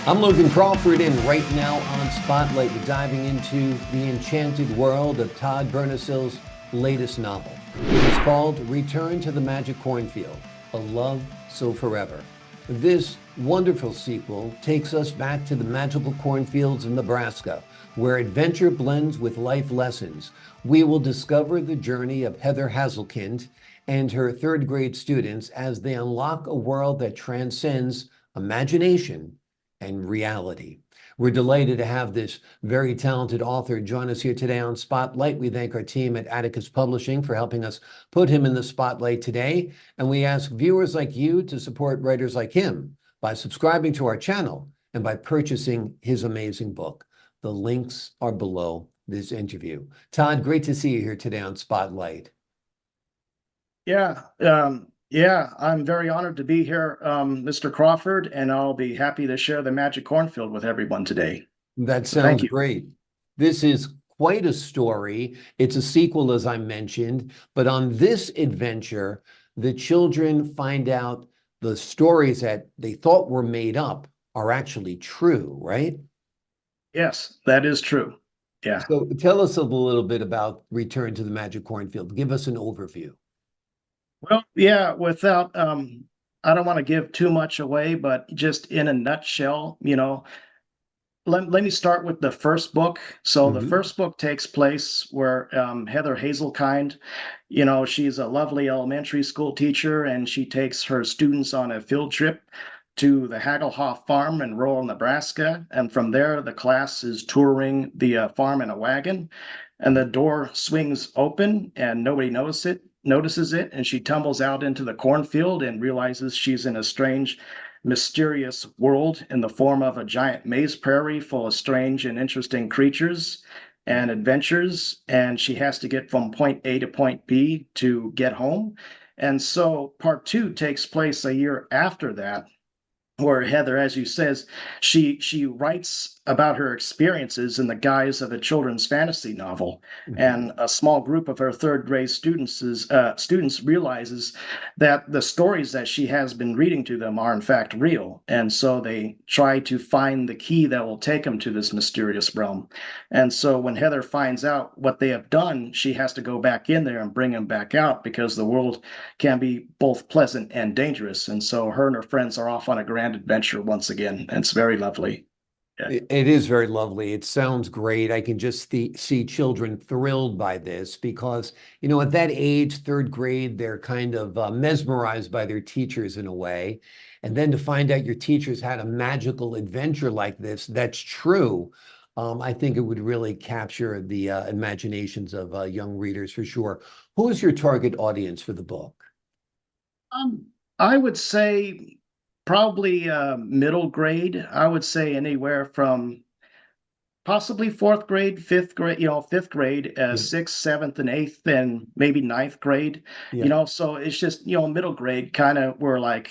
I'm Logan Crawford, and right now on Spotlight, we're diving into the enchanted world of Todd Bernacil's latest novel. It is called Return to the Magic Cornfield, A Love So Forever. This wonderful sequel takes us back to the magical cornfields of Nebraska, where adventure blends with life lessons. We will discover the journey of Heather Hazelkind and her third grade students as they unlock a world that transcends imagination and reality. We're delighted to have this very talented author join us here today on Spotlight. We thank our team at Atticus Publishing for helping us put him in the spotlight today. And we ask viewers like you to support writers like him by subscribing to our channel and by purchasing his amazing book. The links are below this interview. Todd, great to see you here today on Spotlight. Yeah, I'm very honored to be here, Mr. Crawford, and I'll be happy to share the Magic Cornfield with everyone today. That So thank sounds you. great. This is quite a story. It's a sequel, as I mentioned, but on this adventure, the children find out the stories that they thought were made up are actually true, right? Yes, that is true. Yeah. So tell us a little bit about Return to the Magic Cornfield. Give us an overview. Well, yeah, without I don't want to give too much away, but just in a nutshell, let me start with the first book. So the Hmm. first book takes place where Heather Hazelkind, she's a lovely elementary school teacher, and she takes her students on a field trip to the Hagelhoff farm in rural Nebraska. And from there, the class is touring the farm in a wagon, and the door swings open, and nobody notices it, and she tumbles out into the cornfield and realizes she's in a strange mysterious world in the form of a giant maize prairie full of strange and interesting creatures and adventures. And she has to get from point A to point B to get home. And so part two takes place a year after that, where Heather, as you says, she writes about her experiences in the guise of a children's fantasy novel, Hmm. and a small group of her third grade students realizes that the stories that she has been reading to them are in fact real, and so they try to find the key that will take them to this mysterious realm. And so when Heather finds out what they have done, she has to go back in there and bring them back out because the world can be both pleasant and dangerous. And so her and her friends are off on a grand adventure once again. And it's very lovely. Yeah. It is very lovely. It sounds great. I can just see children thrilled by this because, at that age, third grade, they're kind of mesmerized by their teachers in a way. And then to find out your teachers had a magical adventure like this, that's true. I think it would really capture the imaginations of young readers for sure. Who is your target audience for the book? Um, I would say probably middle grade. I would say anywhere from possibly fourth grade, fifth grade, fifth grade, Yeah, sixth, seventh, and eighth, and maybe ninth grade. yeah. So it's just, middle grade kind of were like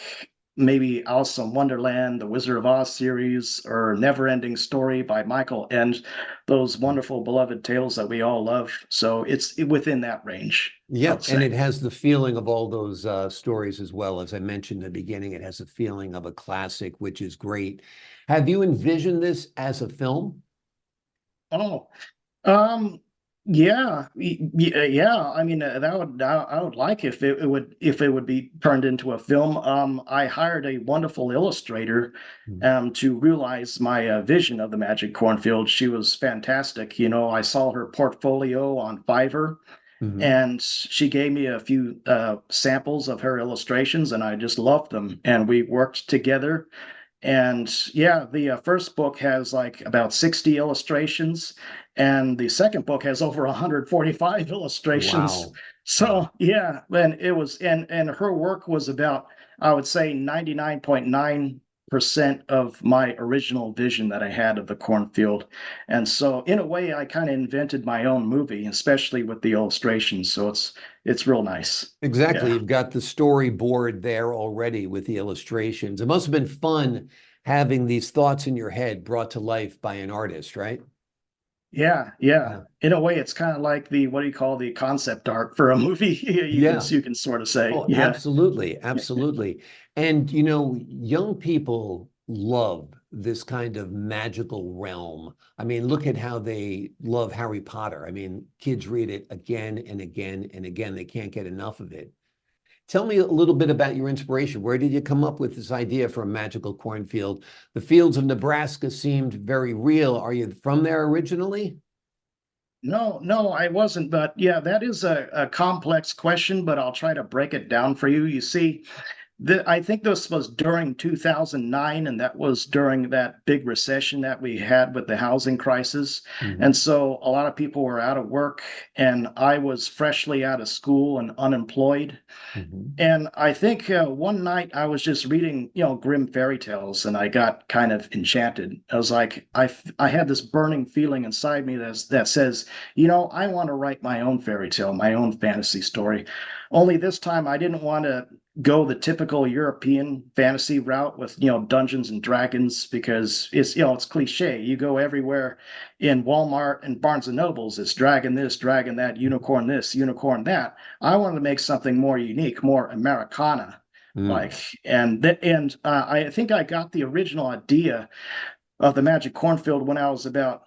maybe Alice in Wonderland, the Wizard of Oz series, or Never Ending Story by Michael End, those wonderful beloved tales that we all love. So it's within that range, I Yeah, would and say. it has the feeling of all those stories as well. As I mentioned in the beginning, it has a feeling of a classic, which is great. Have you envisioned this as a film? Oh, um, yeah, yeah. I mean, I would like if it would be turned into a film. I hired a wonderful illustrator, to realize my vision of the Magic Cornfield. She was fantastic. I saw her portfolio on Fiverr, Mm-hmm. and she gave me a few samples of her illustrations, and I just loved them. And we worked together, and yeah, the first book has like about 60 illustrations, and the second book has over 145 illustrations. Wow. So Wow. yeah, and it was, and her work was about, I would say, 99.9% of my original vision that I had of the cornfield. And so in a way, I kind of invented my own movie, especially with the illustrations. So it's real nice. Exactly. Yeah. You've got the storyboard there already with the illustrations. It must have been fun having these thoughts in your head brought to life by an artist, right? Yeah. Yeah. In a way, it's kind of like the, what do you call, the concept art for a movie. Yeah. You can sort of say, Oh, yeah. absolutely, absolutely. And young people love this kind of magical realm. I mean, look at how they love Harry Potter. I mean, kids read it again and again and again. They can't get enough of it. Tell me a little bit about your inspiration. Where did you come up with this idea for a magical cornfield? The fields of Nebraska seemed very real. Are you from there originally? No, no, I wasn't. But yeah, that is a complex question, but I'll try to break it down for you. You see, I think this was during 2009, and that was during that big recession that we had with the housing crisis. Hmm. And so a lot of people were out of work, and I was freshly out of school and unemployed. Hmm. And I think one night I was just reading, grim fairy tales, and I got kind of enchanted. I was like, I had this burning feeling inside me that says, I want to write my own fairy tale, my own fantasy story. Only this time I didn't want to go the typical European fantasy route with, Dungeons and Dragons, because it's cliche. You go everywhere in Walmart and Barnes and Nobles, it's dragon this, dragon that, unicorn this, unicorn that. I wanted to make something more unique, more Americana, like. Mm. I think I got the original idea of the Magic Cornfield when I was about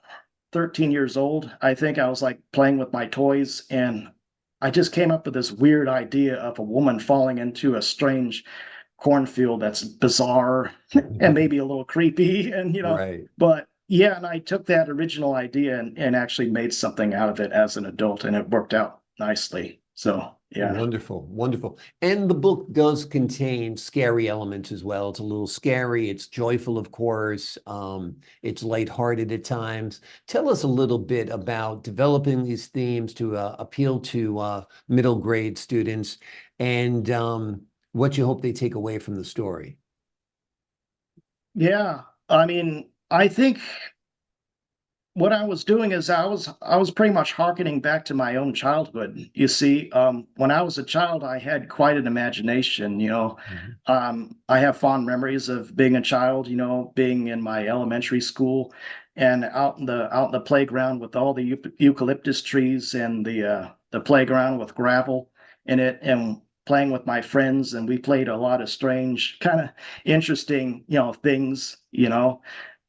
13 years old. I think I was like playing with my toys, and I just came up with this weird idea of a woman falling into a strange cornfield that's bizarre and maybe a little creepy, and Right. but yeah, and I took that original idea and actually made something out of it as an adult, and it worked out nicely. So yeah. Wonderful, wonderful. And the book does contain scary elements as well. It's a little scary. It's joyful, of course. It's lighthearted at times. Tell us a little bit about developing these themes to appeal to middle grade students and what you hope they take away from the story. Yeah, I mean, I think what I was doing is I was pretty much harkening back to my own childhood. You see, when I was a child, I had quite an imagination. Mhm. I have fond memories of being a child. Being in my elementary school and out in the playground with all the eucalyptus trees, and the playground with gravel in it, and playing with my friends. And we played a lot of strange, kind of interesting, things.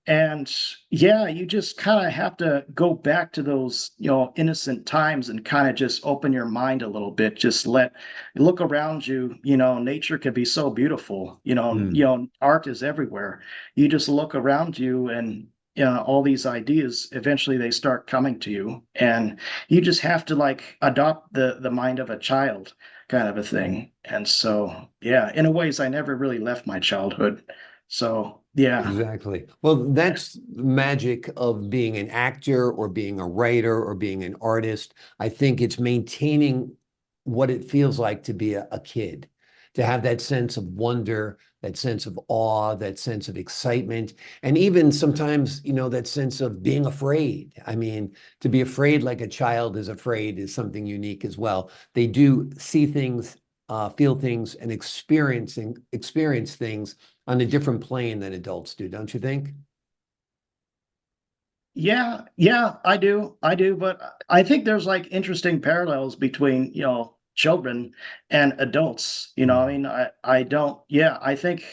And yeah, you just kind of have to go back to those, innocent times, and kind of just open your mind a little bit. Just look around you. Nature can be so beautiful. Mm. Art is everywhere. You just look around you, and all these ideas eventually they start coming to you, and you just have to like adopt the mind of a child, kind of a thing. And so yeah, in a ways, I never really left my childhood. So yeah. Exactly. Well, that's the magic of being an actor or being a writer or being an artist. I think it's maintaining what it feels like to be a kid, to have that sense of wonder, that sense of awe, that sense of excitement, and even sometimes, that sense of being afraid. I mean, to be afraid like a child is afraid is something unique as well. They do see things, feel things, and experience things on a different plane than adults do, don't you think? Yeah, yeah, I do. I do, but I think there's like interesting parallels between, children and adults. I Mhm. mean, I don't, yeah, I think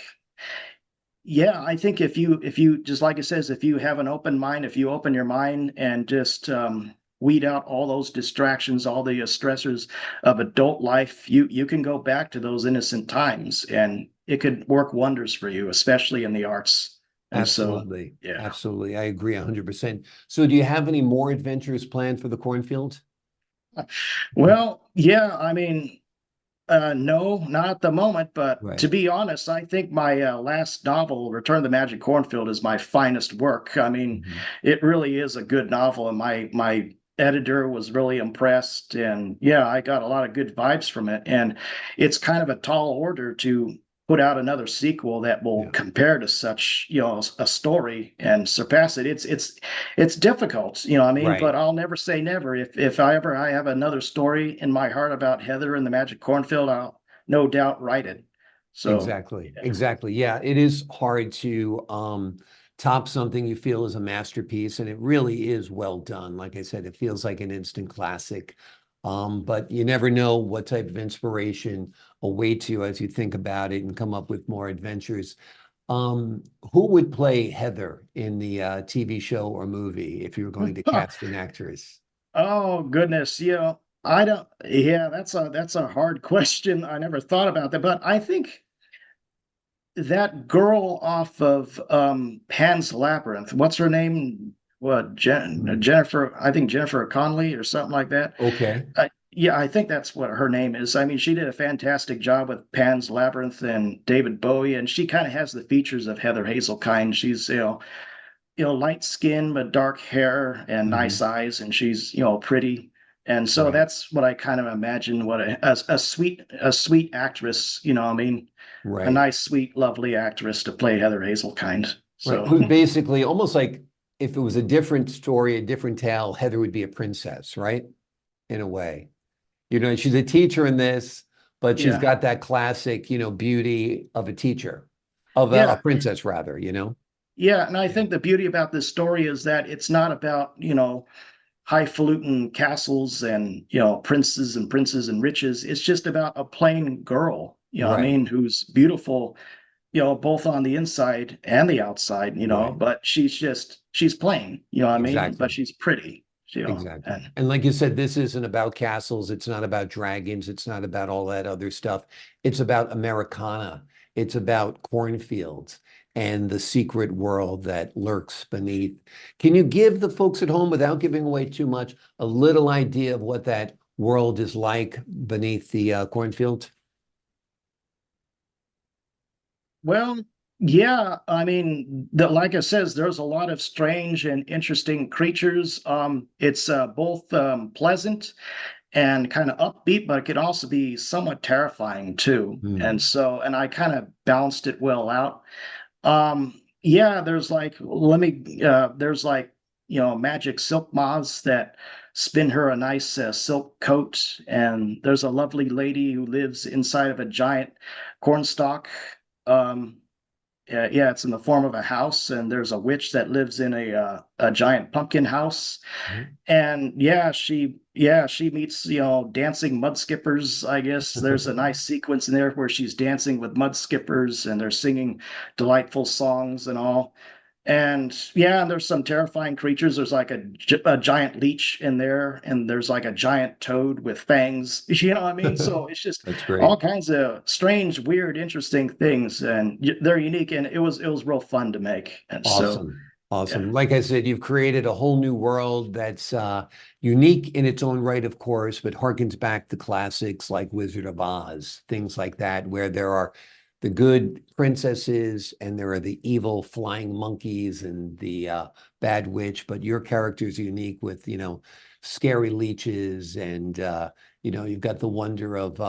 if you just like it says, if you have an open mind, if you open your mind and just weed out all those distractions, all the stressors of adult life, you can go back to those innocent times, and it could work wonders for you, especially in the arts. And so, Absolutely. yeah. Absolutely. I agree 100%. So do you have any more adventures planned for the cornfield? Well, yeah, I mean, no, not at the moment, but to Right. be honest, I think my last novel, Return to the Magic Cornfield, is my finest work. I mean, Mhm. it really is a good novel, and my editor was really impressed, and yeah, I got a lot of good vibes from it. And it's kind of a tall order to put out another sequel that will Yeah. compare to such, a story and surpass it. It's difficult, I mean, but Right. I'll never say never. If I have another story in my heart about Heather and the Magic Cornfield, I'll no doubt write it. So Exactly. yeah. Exactly. Yeah, it is hard to top something you feel is a masterpiece, and it really is well done. Like I said, it feels like an instant classic. But you never know what type of inspiration awaits you as you think about it and come up with more adventures. Who would play Heather in the TV show or movie if you were going to cast an actress? Oh goodness, I don't. Yeah, that's a hard question. I never thought about that, but I think that girl off of Pan's Labyrinth. What's her name? What Hmm. Jennifer? I think Jennifer Connelly or something like that. Okay. Yeah, I think that's what her name is. I mean, she did a fantastic job with Pan's Labyrinth and David Bowie, and she kind of has the features of Heather Hazelkind. She's light skin but dark hair and Hmm. nice eyes, and she's pretty. And so Right. that's what I kind of imagine what a sweet actress, I mean, a Right. nice, sweet, lovely actress to play Heather Hazelkind. Right. So Who's basically almost like if it was a different story, a different tale, Heather would be a princess, right? In a way. She's a teacher in this, but she's yeah, got that classic, beauty of a teacher, of a yeah, princess rather. yeah. And I Yeah. think the beauty about this story is that it's not about, highfalutin castles and, princes and princes and riches. It's just about a plain girl, I Right. mean, who's beautiful, both on the inside and the outside, Right. but she's plain, what I mean, but Exactly. she's pretty, Exactly. and And like you said, this isn't about castles. It's not about dragons. It's not about all that other stuff. It's about Americana. It's about cornfields and the secret world that lurks beneath. Can you give the folks at home, without giving away too much, a little idea of what that world is like beneath the cornfield? well, yeah, I mean, like it says, there's a lot of strange and interesting creatures. It's both pleasant and kind of upbeat, but it could also be somewhat terrifying too. And Hmm. so, and I kind of balanced it well out. Yeah, there's like, magic silk moths that spin her a nice silk coat, and there's a lovely lady who lives inside of a giant cornstalk. Um, yeah, it's in the form of a house, and there's a witch that lives in a giant pumpkin house. And yeah, she meets, dancing mud skippers, I guess. There's a nice sequence in there where she's dancing with mud skippers and they're singing delightful songs and all. And yeah, and there's some terrifying creatures. There's like a giant leech in there, and there's like a giant toad with fangs. You know what I mean? So it's just That's all great. kinds of strange, weird, interesting things, and they're unique, and it was real fun to make. And so Awesome. yeah. Awesome. Like I said, you've created a whole new world that's unique in its own right, of course, but harkens back to classics like Wizard of Oz, things like that, where there are the good princesses and there are the evil flying monkeys and the bad witch. But your character is unique with, scary leeches and, you've got the wonder of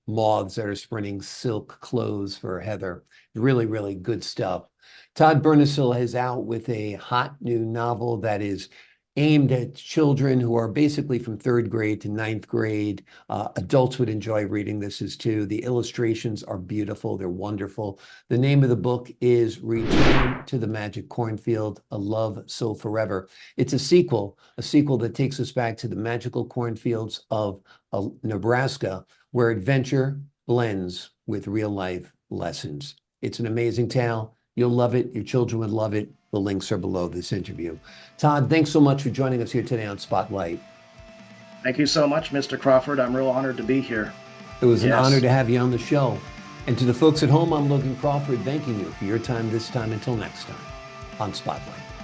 moths that are spinning silk clothes for Heather. Really, really good stuff. Todd Bernacil is out with a hot new novel that is aimed at children who are basically from third grade to ninth grade. Adults would enjoy reading this as too. The illustrations are beautiful. They're wonderful. The name of the book is Return to the Magic Cornfield, A Love So Forever. It's a sequel that takes us back to the magical cornfields of Nebraska, where adventure blends with real life lessons. It's an amazing tale. You'll love it. Your children would love it. The links are below this interview. Todd, thanks so much for joining us here today on Spotlight. Thank you so much, Mr. Crawford. I'm real honored to be here. It was an honor Yes. to have you on the show. And to the folks at home, I'm Logan Crawford, thanking you for your time this time. Until next time on Spotlight.